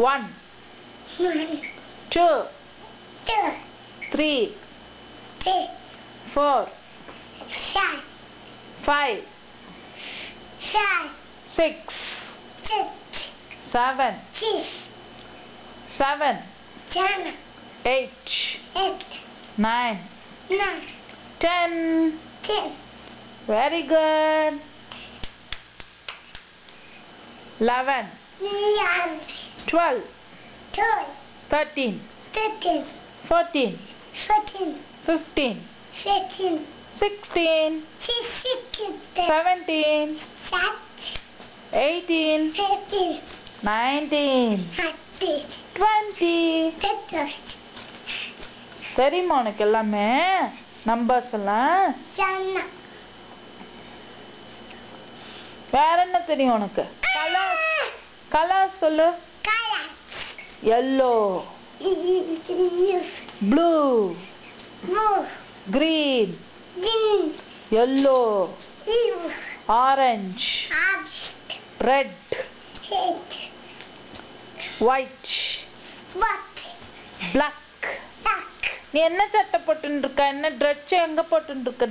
1 2 3 4 5 6 7 8 9 10 very good 11 12 13 14 15 16 17 18 19 20 தெரியுமா உனக்கு எல்லாமே நம்பர்ஸ் எல்லாம் வேற என்ன தெரியும் உனக்கு கலர்ஸ் சொல்லு yellow blue green yellow orange red white black நீ என்ன சட்டை போட்டுன்னு இருக்க என்ன ட்ரெஸ் எங்க போட்டுன்னு இருக்க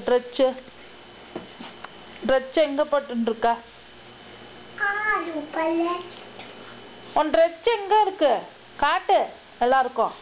ட்ரெஸ் எங்க போட்டுன்னு இருக்க உன் ட்ரெஸ் எங்க இருக்கு காட்டு எல்லாருக்கும்